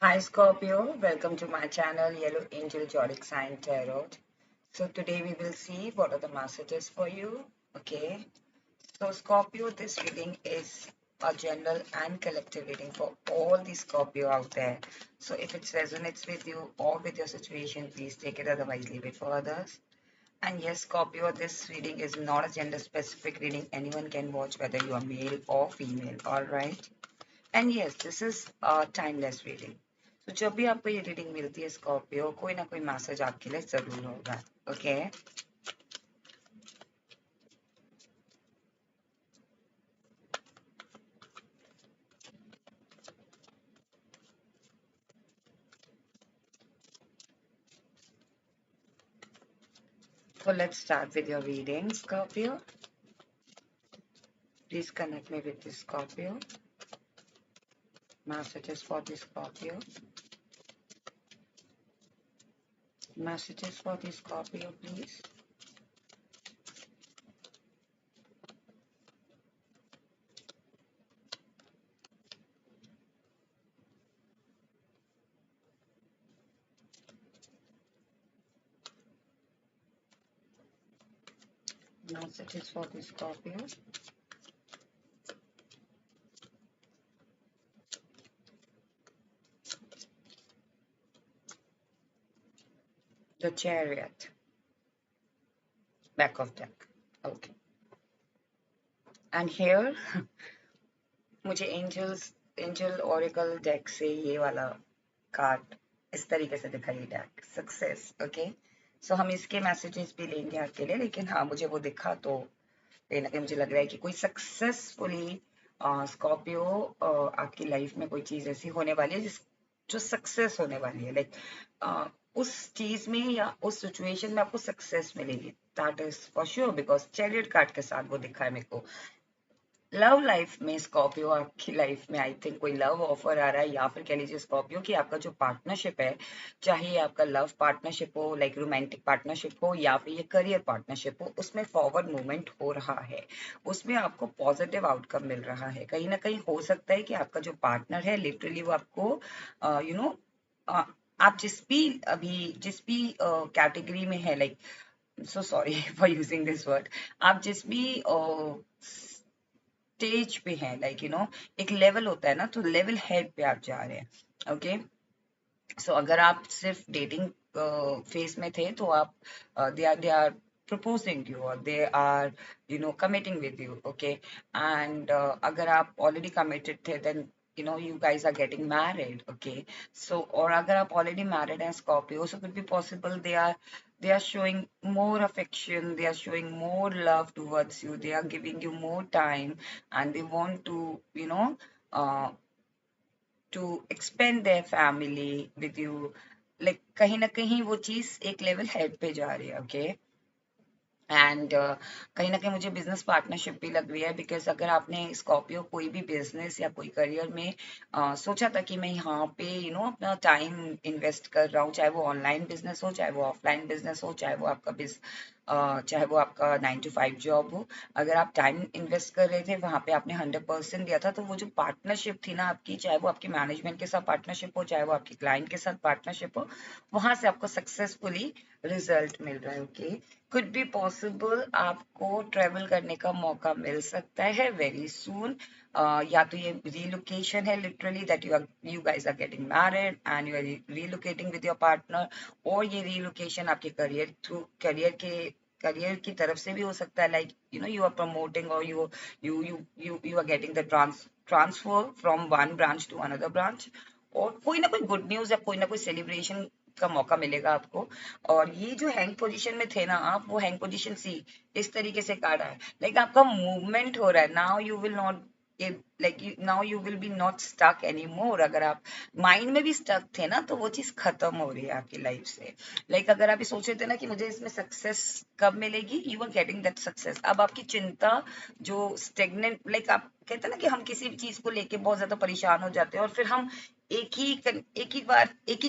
Hi Scorpio, welcome to my channel Yellow Angel Zodiac Sign Tarot. So today we will see what are the messages for you. Okay, so Scorpio, this reading is a general and collective reading for all the Scorpio out there. So if it resonates with you or with your situation, please take it, otherwise leave it for others. And yes, Scorpio, this reading is not a gender specific reading. Anyone can watch whether you are male or female. All right. And yes this is timeless reading. तो जब भी आपको ये reading मिलती है Scorpio, कोई ना कोई मैसेज आपके लिए जरूर होगा. Okay, so let's start with your reading, Scorpio. Please connect me with the Scorpio. Messages for the Scorpio. Messages for the Scorpio, please. Messages for the Scorpio. The Chariot. Back of deck. Okay. And here मुझे angel Oracle deck से ये वाला card इस तरीके से दिखाई deck success. Okay, सो हम इसके मैसेजेस भी लेंगे आपके लिए, लेकिन हाँ मुझे वो दिखा तो कहीं ना कहीं मुझे लग रहा है कि कोई सक्सेसफुली स्कॉर्पियो आपकी लाइफ में कोई चीज ऐसी होने वाली है जिस जो सक्सेस होने वाली है. लाइक उस चीज में या उस सिचुएशन में आपको सक्सेस मिलेगी. That is for sure because chariot card के साथ वो दिखा है मेरे को. लव लाइफ में स्कॉर्पियो आपकी लाइफ में आई थिंक कोई लव ऑफर आ रहा है, या फिर कह लीजिए स्कॉर्पियो कि आपका जो पार्टनरशिप है, चाहे आपका लव पार्टनरशिप हो, लाइक रोमांटिक पार्टनरशिप हो, या फिर ये करियर पार्टनरशिप हो, उसमें फॉरवर्ड मूवमेंट हो रहा है. उसमें आपको पॉजिटिव आउटकम मिल रहा है. कहीं ना कहीं हो सकता है कि आपका जो पार्टनर है लिटरली वो आपको यू नो आप जिस भी कैटेगरी में है, like so sorry for using this word, आप जिस भी स्टेज पे है, लाइक एक लेवल होता है ना, तो लेवल हेड पे आप जा रहे हैं. ओके, सो अगर आप सिर्फ डेटिंग फेज में थे तो आप they are proposing you or they are committing with you. Okay, and अगर आप already committed थे then you guys are getting married. Okay, so और अगर आप already married हैं Scorpio, so could be possible they are showing more affection, they are showing more love towards you, they are giving you more time, and they want to uh, to expand their family with you. Like कहीं ना कहीं वो चीज एक level head पे जा रही है. ओके, एंड कहीं ना कहीं मुझे बिजनेस पार्टनरशिप भी लग रही है, बिकॉज अगर आपने स्कॉर्पियो कोई भी बिजनेस या कोई करियर में सोचा था कि मैं यहाँ पे अपना टाइम इन्वेस्ट कर रहा हूँ, चाहे वो ऑनलाइन बिजनेस हो, चाहे वो ऑफलाइन बिजनेस हो, चाहे वो आपका 9 to 5 जॉब हो, अगर आप टाइम इन्वेस्ट कर रहे थे वहां पे आपने 100% दिया था, तो वो जो पार्टनरशिप थी ना आपकी, चाहे वो आपकी मैनेजमेंट के साथ पार्टनरशिप हो, चाहे वो आपकी क्लाइंट के साथ पार्टनरशिप हो, वहां से आपको सक्सेसफुली रिजल्ट मिल रहा है. ओके, कुड बी पॉसिबल आपको ट्रेवल करने का मौका मिल सकता है वेरी सून. या तो ये रीलोकेशन है literally, that you guys are getting married and you are relocating with your partner, और ये रीलोकेशन आपके करियर की तरफ से भी हो सकता है. लाइक यू आर प्रमोटिंग और you are getting the transfer from one branch to another branch, और कोई ना कोई गुड न्यूज या कोई ना कोई सेलिब्रेशन का मौका मिलेगा आपको. और ये जो हैंग पोजीशन में थे ना आप, वो हैंग पोजीशन सी इस तरीके से काटा है, लाइक आपका मूवमेंट हो रहा है. Now you will not now you will be not stuck any more. अगर आप माइंड में भी स्टक थे ना, तो वो चीज खत्म हो रही है आपकी लाइफ से. लाइक अगर आप ये सोच रहे थे ना कि मुझे इसमें सक्सेस कब मिलेगी, you are getting that success. अब आपकी चिंता जो स्टेगनेंट, लाइक आप कहते हैं ना कि हम किसी भी चीज को लेके बहुत ज्यादा परेशान हो जाते हैं, और फिर हम एक ही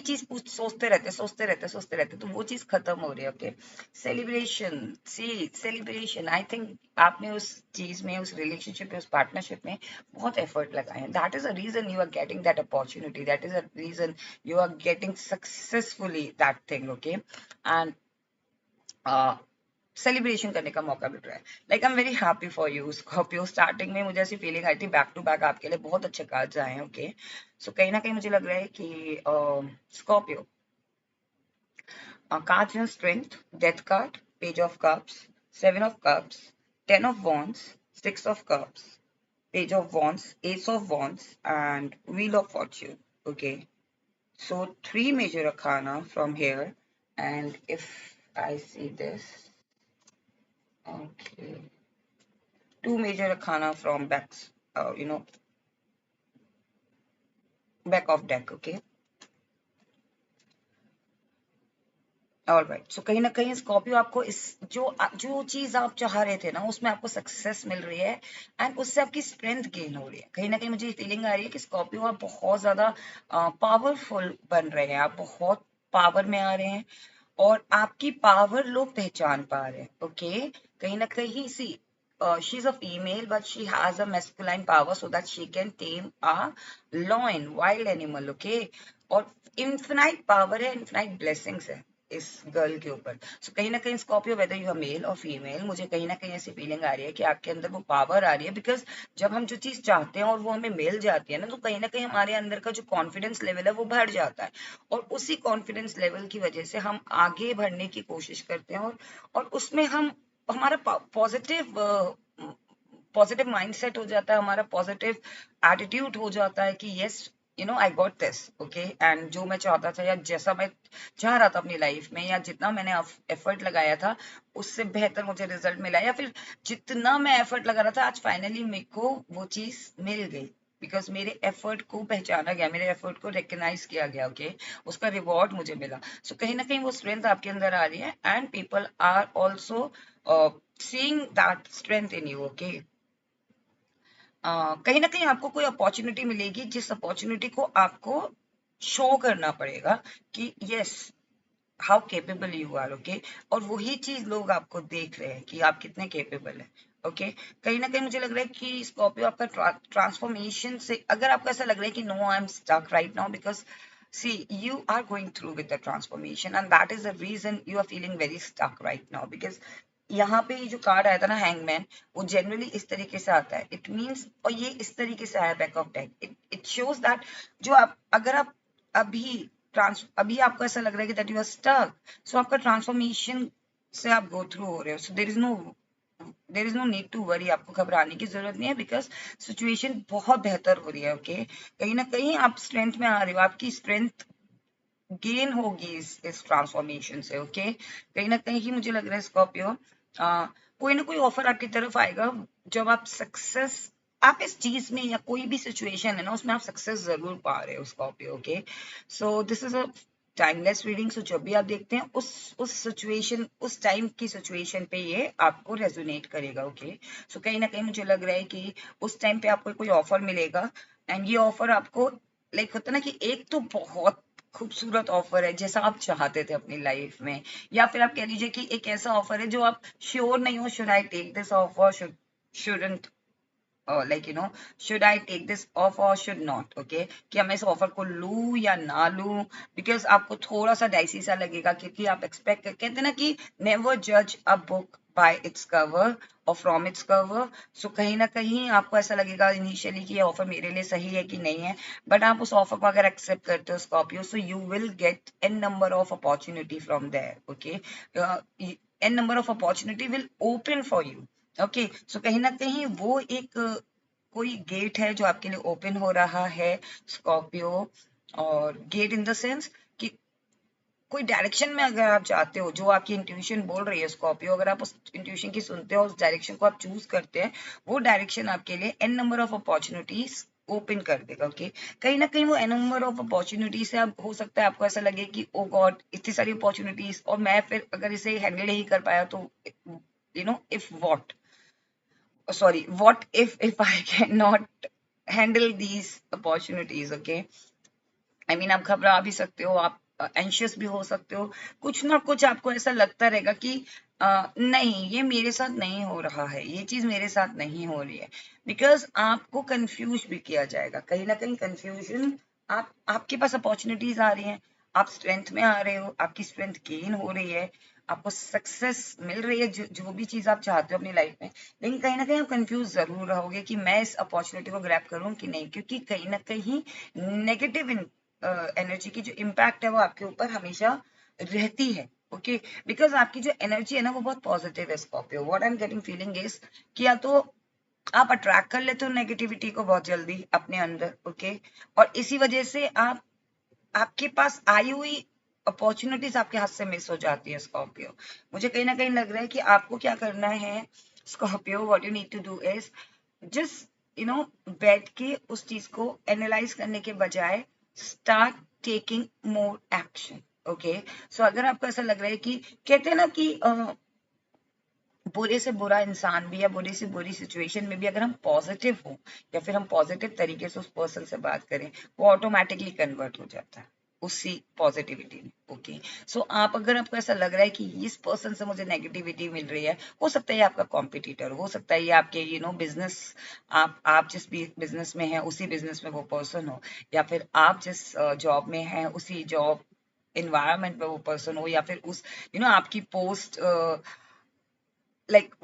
चीज सोचते रहते, तो वो चीज खत्म हो रही है। ओके, सेलिब्रेशन आई थिंक आपने उस चीज में, उस रिलेशनशिप में, उस पार्टनरशिप में बहुत एफर्ट लगाए हैं। That is a reason you are getting that opportunity, that is a reason you are getting successfully that thing. Okay, and celebration करने का मौका मिल रहा है। Like I am very happy for you Scorpio. Starting में मुझे ऐसी feeling आई थी बैक टू बैक आपके लिए बहुत अच्छे कार्ड्स आए हैं। ओके, सो कहीं ना कहीं मुझे लग रहा है कि Scorpio cards and strength, death card, page of cups, 7 of cups, 10 of wands, 6 of cups, page of wands, ace of wands, and wheel of fortune. Okay, so 3 major arcana from here, and if I see this, okay, 2 major arcana from backs, back of deck. Okay, alright, so कहीं ना कहीं Scorpio आपको इस जो जो चीज आप चाह रहे थे ना, उसमें आपको सक्सेस मिल रही है, एंड उससे आपकी स्ट्रेंथ गेन हो रही है। कहीं ना कहीं मुझे फीलिंग आ रही है कि स्कॉर्पियो आप बहुत ज्यादा पावरफुल बन रहे हैं, आप बहुत पावर में आ रहे हैं, और आपकी पावर लोग पहचान पा रहे हैं। ओके, कहीं ना कहीं see she is a female but she has a masculine power so that she can tame a lion wild animal. Okay, और इन्फिनाइट पावर है, इन्फिनाइट ब्लेसिंग्स है इस गर्ल के ऊपर। सो कहीं ना कहीं Scorpio, whether you are male और फीमेल, मुझे कहीं ना कहीं ऐसी फीलिंग आ रही है कि आपके अंदर वो पावर आ रही है, बिकॉज जब हम जो चीज चाहते हैं और वो हमें मिल जाती है ना, तो कहीं ना कहीं हमारे अंदर का जो कॉन्फिडेंस लेवल है वो बढ़ जाता है, और उसी कॉन्फिडेंस लेवल की वजह से हम आगे बढ़ने की कोशिश करते हैं, और उसमें हम हमारा पॉजिटिव पॉजिटिव माइंडसेट हो जाता है, हमारा पॉजिटिव एटीट्यूड हो जाता है कि yes, I got this. Okay, and जो मैं चाहता था या जैसा मैं चाह रहा था अपनी लाइफ में, या जितना मैंने एफर्ट लगाया था उससे बेहतर मुझे रिजल्ट मिला, या फिर जितना मैं एफर्ट लगा रहा था आज फाइनली मेरे को वो चीज मिल गई, बिकॉज मेरे एफर्ट को पहचाना गया, मेरे एफर्ट को रिकग्नाइज किया गया। ओके, उसका रिवॉर्ड मुझे मिला। सो कहीं ना कहीं वो स्ट्रेंथ आपके अंदर आ रही है, and people are also seeing that strength in you. Okay, कहीं ना कहीं आपको कोई अपॉर्चुनिटी मिलेगी, जिस अपॉर्चुनिटी को आपको शो करना पड़ेगा कि yes, how capable you are. Okay, और वही चीज लोग आपको देख रहे हैं कि आप कितने केपेबल हैं। ओके, कहीं ना कहीं मुझे लग रहा है कि स्कॉर्पियो आपका ट्रांसफॉर्मेशन से, अगर आपको ऐसा लग रहा है कि no I am stuck right now, because see you are going through with the transformation, and that is the reason you are feeling very stuck right now, because यहाँ पे जो कार्ड आया था ना, हैंगमैन, वो जनरली इस तरीके से आता है, इट मीन्स, और ये इस तरीके से आया back of deck, it shows that जो आप, अगर आप अभी अभी आपको ऐसा लग रहा है कि that you are stuck, so आपका ट्रांसफॉर्मेशन से आप गो थ्रू हो रहे हो, so there is no need to worry, आपको घबराने की जरूरत नहीं है, बिकॉज सिचुएशन बहुत बेहतर हो रही है। ओके, कहीं ना कहीं आप स्ट्रेंथ में आ रहे हो, आपकी स्ट्रेंथ गेन होगी इस ट्रांसफॉर्मेशन से। ओके, कहीं ना कहीं ही मुझे लग रहा है स्कॉर्पियो, कोई ना कोई ऑफर आपकी तरफ आएगा, जब आप सक्सेस, आप इस चीज में या कोई भी सिचुएशन है ना, उसमें आप सक्सेस जरूर पा रहे हो Scorpio. Okay, so this is a timeless reading. So जब भी आप देखते हैं उस सिचुएशन, उस टाइम की सिचुएशन पे ये आपको रेजोनेट करेगा। ओके, सो कहीं ना कहीं मुझे लग रहा है कि उस टाइम पे आपको कोई ऑफर मिलेगा, एंड ये ऑफर आपको, लाइक होता है ना कि एक तो बहुत खूबसूरत ऑफर है जैसा आप चाहते थे अपनी लाइफ में, या फिर आप कह लीजिए कि एक ऐसा ऑफर है जो आप श्योर नहीं हो, should I take this offer, shouldn't, like should I take this offer और शुड नॉट। ओके, कि मैं इस ऑफर को लूं या ना लूं, बिकॉज आपको थोड़ा सा डाइसी सा लगेगा, क्योंकि आप एक्सपेक्ट, कहते हैं ना कि नेवर जज a book by its cover और फ्रॉम इट्स कवर। सो कहीं ना कहीं आपको ऐसा लगेगा इनिशियली कि ये ऑफर मेरे लिए सही है कि नहीं है, बट आप उस ऑफर को अगर एक्सेप्ट करते हो Scorpio, so you will get N number of opportunity from there. Okay, N number of opportunity will open for you. Okay, so कहीं ना कहीं वो एक कोई गेट है जो आपके लिए ओपन हो रहा है स्कॉर्पियो, और गेट इन द सेंस कि कोई डायरेक्शन में अगर आप जाते हो, जो आपकी इंट्यूशन बोल रही है स्कॉर्पियो, अगर आप उस इंट्यूशन की सुनते हो, उस डायरेक्शन को आप चूज करते हैं, वो डायरेक्शन आपके लिए an number of opportunities open कर देगा। ओके, कहीं ना कहीं वो एन नंबर ऑफ अपॉर्चुनिटी से आप, हो सकता है आपको ऐसा लगे कि ओ गॉड, इतनी सारी अपॉर्चुनिटीज, और मैं फिर अगर इसे हैंडल नहीं कर पाया तो, if what, sorry, what if I cannot handle these opportunities? Okay, आप घबरा भी सकते हो, आप एंशियस भी हो सकते हो, कुछ ना कुछ आपको ऐसा लगता रहेगा कि नहीं ये मेरे साथ नहीं हो रहा है, ये चीज मेरे साथ नहीं हो रही है, बिकॉज आपको कंफ्यूज भी किया जाएगा। कहीं ना कहीं कंफ्यूजन, आपके पास अपॉर्चुनिटीज आ रही हैं, आप स्ट्रेंथ में आ रहे हो, आपकी स्ट्रेंथ गेन हो रही है, आपको सक्सेस मिल रही है, जो भी चीज आप चाहते हो अपनी लाइफ में, लेकिन कहीं ना कहीं आप कंफ्यूज जरूर रहोगे कि मैं इस अपॉर्चुनिटी को ग्रैब करूं कि नहीं, क्योंकि कहीं ना कहीं नेगेटिव एनर्जी की जो इम्पैक्ट है वो आपके ऊपर हमेशा रहती है। ओके, बिकॉज आपकी जो एनर्जी है ना वो बहुत पॉजिटिव है Scorpio. What I am getting feeling is कि या तो आप अट्रैक्ट कर लेते हो नेगेटिविटी को बहुत जल्दी अपने अंदर, ओके, और इसी वजह से आपके पास आई हुई अपॉर्चुनिटीज आपके हाथ से मिस हो जाती है स्कॉर्पियो। मुझे कहीं ना कहीं लग रहा है कि आपको क्या करना है Scorpio, what you need to do is just बैठ के उस चीज को एनालाइज करने के बजाय start taking more action. Okay, so अगर आपको ऐसा लग रहा है कि कहते हैं ना कि बुरे से बुरा इंसान भी या बुरी से बुरी सिचुएशन में भी अगर हम पॉजिटिव हो या फिर हम पॉजिटिव तरीके से उस पर्सन से बात करें, वो ऑटोमेटिकली कन्वर्ट हो जाता है उसी पॉजिटिविटी में। ओके, सो आप अगर आपको ऐसा लग रहा है कि इस पर्सन से मुझे नेगेटिविटी मिल रही है, हो सकता है ये आपका कॉम्पिटिटर हो सकता है ये आपके बिजनेस, आप जिस भी बिजनेस में है उसी बिजनेस में वो पर्सन हो, या फिर आप जिस जॉब में है उसी जॉब इन्वायरमेंट में वो पर्सन हो, या फिर उस आपकी पोस्ट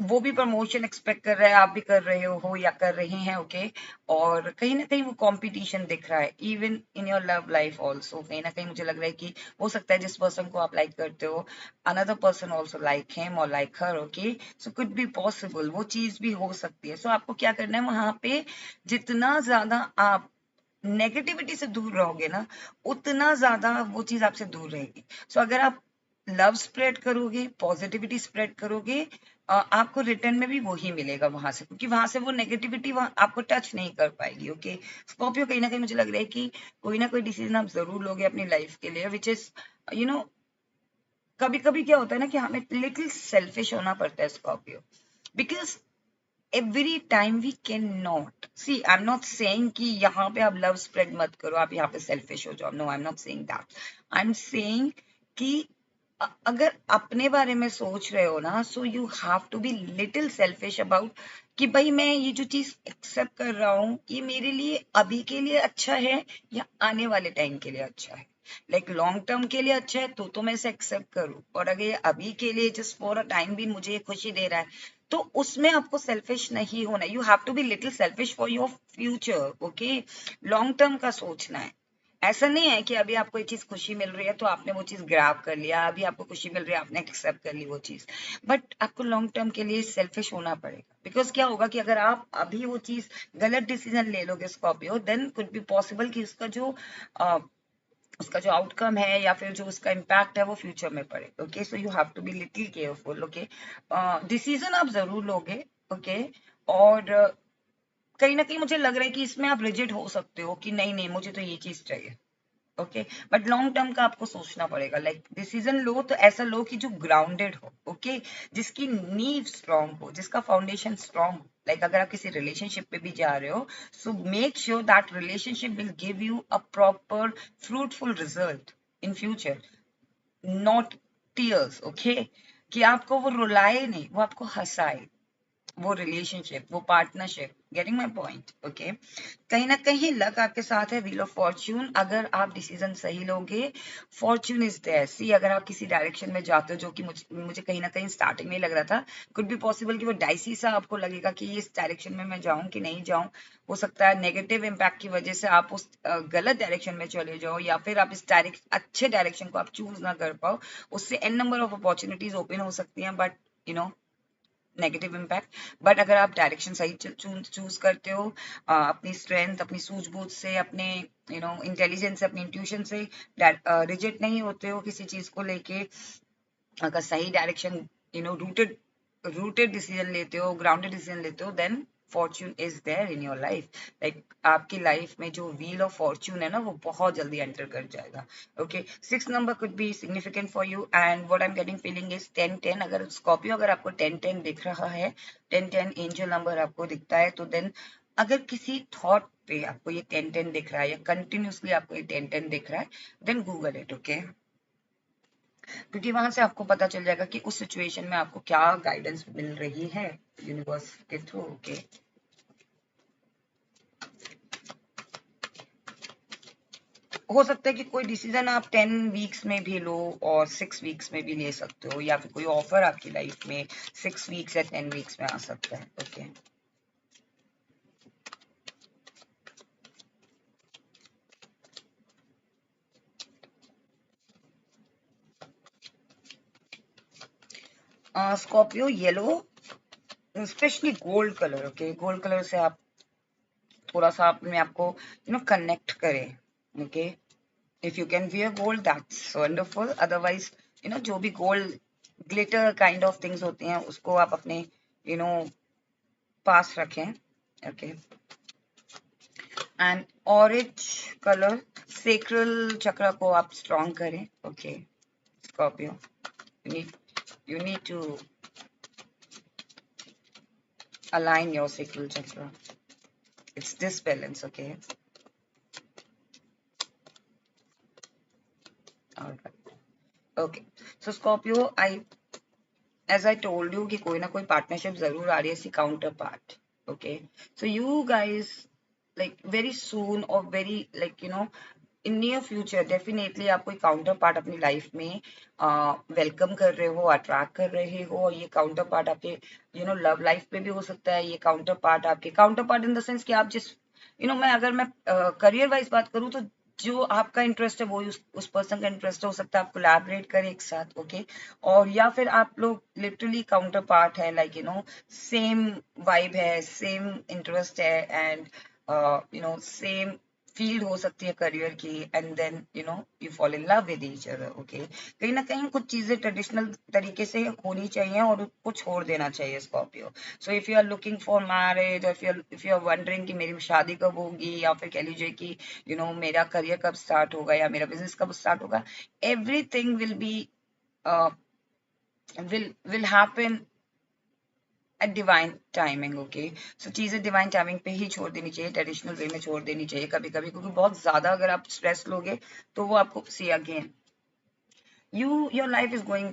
वो भी प्रमोशन एक्सपेक्ट कर रहा है, आप भी कर रहे हो या कर रही हैं। ओके, और कहीं ना कहीं वो कंपटीशन दिख रहा है even in your love life also. कहीं ना कहीं मुझे लग रहा है कि हो सकता है जिस पर्सन को आप लाइक करते हो another person also like him और like her. Okay, so could be possible, वो चीज भी हो सकती है। सो आपको क्या करना है, वहां पे जितना ज्यादा आप नेगेटिविटी से दूर रहोगे ना, उतना ज्यादा वो चीज आपसे दूर रहेगी। सो अगर आप लव स्प्रेड करोगे, पॉजिटिविटी स्प्रेड करोगे, आपको रिटर्न में भी वही मिलेगा वहां से, क्योंकि वहां से वो नेगेटिविटी आपको टच नहीं कर पाएगी। ओके, स्कॉर्पियो कहीं ना कहीं मुझे लग रहा है कि कोई ना कोई डिसीजन आप जरूर लोगे अपनी लाइफ के लिए, विच इज यू नो कभी कभी क्या होता है ना कि हमें लिटिल सेल्फिश होना पड़ता है Scorpio, because every time we cannot see, I'm not saying कि यहाँ पे आप love spread मत करो, आप यहाँ पे selfish हो जाओ, no I'm not saying that, I'm saying कि अगर अपने बारे में सोच रहे हो ना, so you have to be little selfish about कि भाई मैं ये जो चीज एक्सेप्ट कर रहा हूँ ये मेरे लिए अभी के लिए अच्छा है या आने वाले टाइम के लिए अच्छा है। लॉन्ग टर्म के लिए अच्छा है तो मैं इसे एक्सेप्ट करूँ, और अगर ये अभी के लिए जस्ट फॉर अ टाइम भी मुझे ये खुशी दे रहा है, तो उसमें आपको सेल्फिश नहीं होना। You have to be little selfish for your future. Okay, long term का सोचना है। ऐसा नहीं है कि अभी आपको ये चीज खुशी मिल रही है तो आपने वो चीज ग्रैब कर लिया, अभी आपको खुशी मिल रही है आपने एक्सेप्ट कर ली वो चीज, बट आपको लॉन्ग टर्म के लिए सेल्फिश होना पड़ेगा। बिकॉज क्या होगा कि अगर आप अभी वो चीज गलत डिसीजन ले लोगे Scorpio, then could be possible कि उसका जो आउटकम है या फिर जो उसका इम्पैक्ट है वो फ्यूचर में पड़े। Okay, so you have to be little careful. Okay, decision आप जरूर लोगे। ओके, और कहीं ना कहीं मुझे लग रहा है कि इसमें आप रिजिड हो सकते हो कि नहीं नहीं मुझे तो ये चीज चाहिए। ओके, बट लॉन्ग टर्म का आपको सोचना पड़ेगा। डिसीजन लो तो ऐसा लो कि जो ग्राउंडेड हो। ओके, जिसकी नींव स्ट्रांग हो, जिसका फाउंडेशन स्ट्रांग हो। अगर आप किसी रिलेशनशिप में भी जा रहे हो, so make sure that relationship will give you a proper fruitful result in future, not tears. Okay, कि आपको वो रुलाए नहीं, वो आपको हंसाए, वो रिलेशनशिप, वो partnership. Getting my point? Okay, कहीं ना कहीं लक आपके साथ है, व्हील ऑफ फॉर्च्यून। अगर आप डिसीजन सही लोगे, फॉर्च्यून इज देयर। सी, अगर आप किसी डायरेक्शन में जाते हो जो कि मुझे कहीं ना कहीं स्टार्टिंग में ही लग रहा था, कुड बी पॉसिबल कि वो डाइसी सा आपको लगेगा कि इस डायरेक्शन में मैं जाऊं कि नहीं जाऊं। हो सकता है नेगेटिव इम्पैक्ट की वजह से आप उस गलत डायरेक्शन में चले जाओ, या फिर आप इस अच्छे डायरेक्शन को आप चूज ना कर पाओ। उससे an number of opportunities open हो सकती हैं, बट नेगेटिव इम्पैक्ट। बट अगर आप डायरेक्शन सही चूज करते हो, अपनी स्ट्रेंथ, अपनी सूझबूझ से, अपने इंटेलिजेंस से, अपनी इंट्यूशन से रिजेक्ट नहीं होते हो किसी चीज को लेके, अगर सही डायरेक्शन रूटेड रूटेड डिसीजन लेते हो, ग्राउंडेड डिसीजन लेते हो, then fortune is there in your life. आपकी लाइफ में जो व्हील ऑफ फॉर्च्यून है ना वो बहुत जल्दी एंटर कर जाएगा। Okay, 6 number could be significant for you, and what I am getting feeling is 10-10। अगर स्कॉर्पियो अगर आपको 10-10 दिख रहा है, 10-10 एंजल नंबर आपको दिखता है, तो देन अगर किसी थॉट पे आपको ये 10-10 दिख रहा है या कंटिन्यूसली आपको ये 10-10 दिख रहा है, देन गूगल इट, ओके। क्योंकि वहां से आपको पता चल जाएगा कि उस सिचुएशन में आपको क्या गाइडेंस मिल रही है यूनिवर्स के थ्रू, ओके। हो सकता है कि कोई डिसीजन आप 10 वीक्स में भी लो और 6 वीक्स में भी ले सकते हो, या फिर कोई ऑफर आपकी लाइफ में 6 वीक्स या 10 वीक्स में आ सकता है, okay. Scorpio yellow, specially gold colour, okay. Gold colour से आप थोड़ा सा अपने आपको कनेक्ट करें, okay. If you can wear gold that's wonderful, otherwise जो भी gold glitter kind of things होती हैं उसको आप अपने यू नो पास रखें, okay. And orange colour, sacral चक्र को आप स्ट्रॉन्ग करें, okay. Scorpio, you need to align your sacral chakra. It's this balance, okay. All right, okay. So Scorpio, as I told you कि कोई ना कोई पार्टनरशिप जरूर आ रही है, counter part, okay. So you guys like very soon or very like in near future definitely आप कोई counter part अपनी लाइफ में वेलकम कर रहे हो, अट्रैक्ट कर रहे हो, और ये काउंटर पार्ट आपके लव लाइफ में भी हो सकता है। ये counter part in the sense कि आप जिस मैं अगर मैं करियर वाइज बात करूँ तो जो आपका इंटरेस्ट है वो उस पर्सन का इंटरेस्ट हो सकता है, आप कोलैबोरेट करें एक साथ, ओके। और या फिर आप लोग लिटरली काउंटर पार्ट है, लाइक सेम वाइब है, सेम इंटरेस्ट है, एंड सेम फील्ड हो सकती है करियर की, and then you fall in love with each other, okay. कहीं ना कहीं कुछ चीजें ट्रेडिशनल तरीके से होनी चाहिए और उसको छोड़ देना चाहिए Scorpio. So if you are looking for marriage, if you are wondering कि मेरी शादी कब होगी, या फिर कह लीजिए कि मेरा करियर कब स्टार्ट होगा या मेरा बिजनेस कब स्टार्ट होगा, everything will be will happen at divine timing, okay. So चीजें डिवाइन टाइमिंग पे ही छोड़ देनी चाहिए, ट्रेडिशनल वे में छोड़ देनी चाहिए कभी कभी, क्योंकि बहुत ज्यादा अगर आप स्ट्रेस लोगे तो वो आपको see again your life is going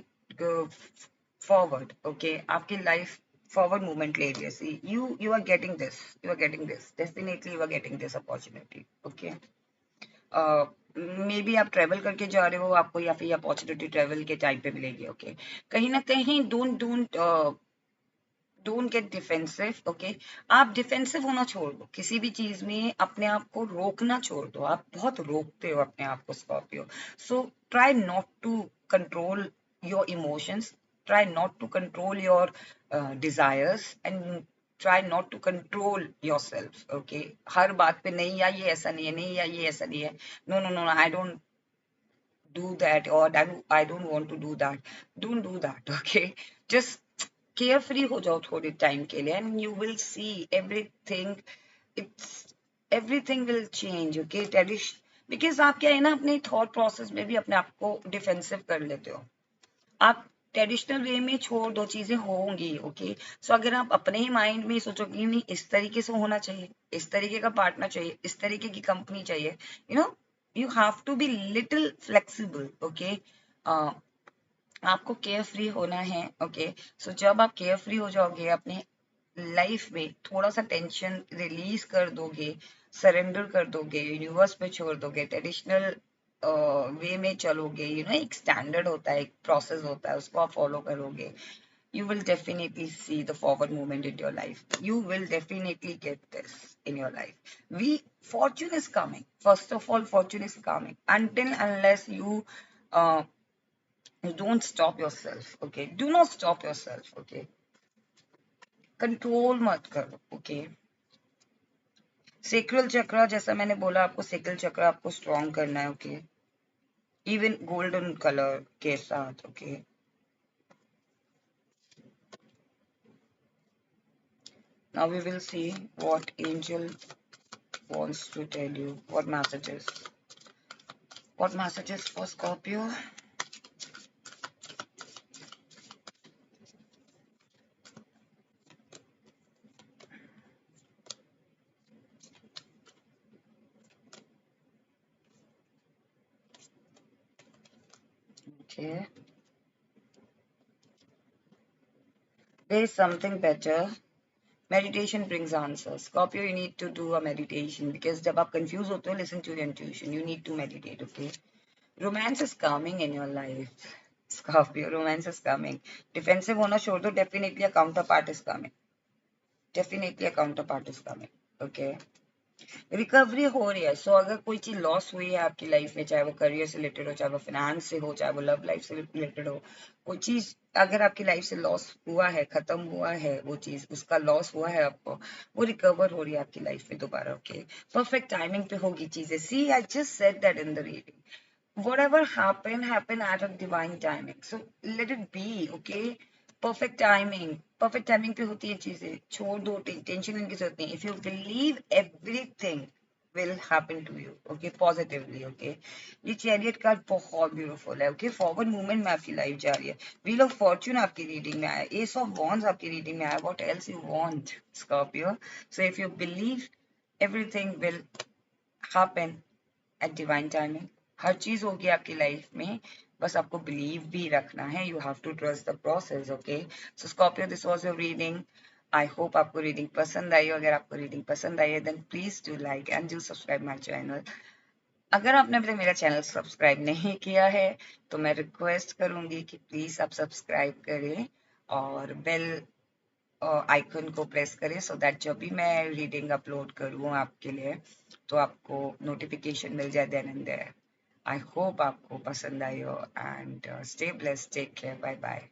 forward, okay. आपकी लाइफ फॉरवर्ड मूवमेंट ले रही है, see you are getting this, definitely you are getting this opportunity, okay. Maybe आप ट्रेवल करके जा रहे हो, आपको या फिर अपॉर्चुनिटी ट्रेवल के टाइम पे मिलेगी, ओके। कहीं ना कहीं डोंट गेट डिफेंसिव, ओके। आप डिफेंसिव होना छोड़ दो, किसी भी चीज में अपने आप को रोकना छोड़ दो। आप बहुत रोकते हो अपने आप को Scorpio, so try not to control your emotions, try not to control your desires, and try not to control yourself, okay. हर बात पे नहीं, या ये ऐसा नहीं है, नहीं, या ये ऐसा नहीं है, no no no, I don't do that, or I don't want to do that. Don't do that, okay? Just carefree हो जाओ थोड़े टाइम के लिए, and you will see everything. It's everything will change, okay? Because आप क्या है ना, अपने थॉट प्रोसेस में भी अपने आप को डिफेंसिव कर लेते हो। आप ट्रेडिशनल वे में छोड़ दो, चीजें होंगी, ओके। सो अगर आप अपने ही माइंड में सोचोगे नहीं इस तरीके से होना चाहिए, इस तरीके का पार्टनर चाहिए, इस तरीके की कंपनी चाहिए, you have to be little flexible, okay. आपको केयर फ्री होना है, ओके। सो जब आप केयर फ्री हो जाओगे, अपने लाइफ में थोड़ा सा टेंशन रिलीज कर दोगे, सरेंडर कर दोगे, यूनिवर्स पे छोड़ दोगे, ट्रेडिशनल वे में चलोगे, एक स्टैंडर्ड होता है, एक प्रोसेस होता है, उसको आप फॉलो करोगे, you will definitely see the forward movement in your life. You will definitely get this in your life. Fortune is coming. First of all, fortune is coming. Until unless uh, you don't stop yourself, okay? Do not stop yourself, okay? Control मत करो, okay. Sacral चक्र, जैसा मैंने बोला आपको, sacral चक्र आपको strong करना है, ओके। इवन गोल्डन कलर के साथ, okay. Now we will see what angel wants to tell you. What messages? What messages for Scorpio? Okay. There is something better. Meditation brings answers. Scorpio, you need to do a meditation because जब आप confused होते हो, listen to your intuition. You need to meditate, okay? Romance is coming in your life. Scorpio, romance is coming. Defensive होना छोड़ दो, definitely a counterpart is coming. Definitely a counterpart is coming, okay? Recovery हो रही है. सो अगर कोई चीज loss हुई है आपकी लाइफ में, चाहे वो करियर से रिलेटेड हो, चाहे वो फाइनेंस से हो, चाहे वो लव लाइफ से रिलेटेड हो, कोई चीज अगर आपकी लाइफ से लॉस हुआ है, खत्म हुआ है, वो चीज उसका लॉस हुआ है आपको, वो रिकवर हो रही है आपकी लाइफ में दोबारा. ओके, परफेक्ट टाइमिंग पे होगी चीजें. See, I just said that in the reading. Whatever happen at a divine timing, so let it be. Okay, perfect timing पे होती है चीजें. छोड़ दो, टेंशन लेने की जरूरत नहीं. If you believe, everything will happen to you. Okay, positively. Okay, ये चैरियट कार्ड बहुत ब्यूटीफुल है. ओके, फॉरवर्ड मूवमेंट में आपकी लाइफ जा रही है. व्हील ऑफ फॉर्च्यून आपकी रीडिंग में आया. एस ऑफ वॉन्ड्स आपकी रीडिंग में आया. What else you want, Scorpio? So if you believe, everything will happen at divine timing. हर चीज होगी आपकी लाइफ में, बस आपको बिलीव भी रखना है. You have to trust the process. Okay, so Scorpio, this was your reading. I hope आपको रीडिंग पसंद आई. अगर आपको रीडिंग पसंद आई है, then please do like and do subscribe my channel. अगर आपने अभी तक मेरा चैनल सब्सक्राइब नहीं किया है, तो मैं रिक्वेस्ट करूंगी कि प्लीज आप सब्सक्राइब करें और बेल आइकन को प्रेस करें, सो दैट जब भी मैं रीडिंग अपलोड करूँ आपके लिए, तो आपको नोटिफिकेशन मिल जाए then and there. I hope आपको पसंद आई हो. And stay blessed, take care, bye bye.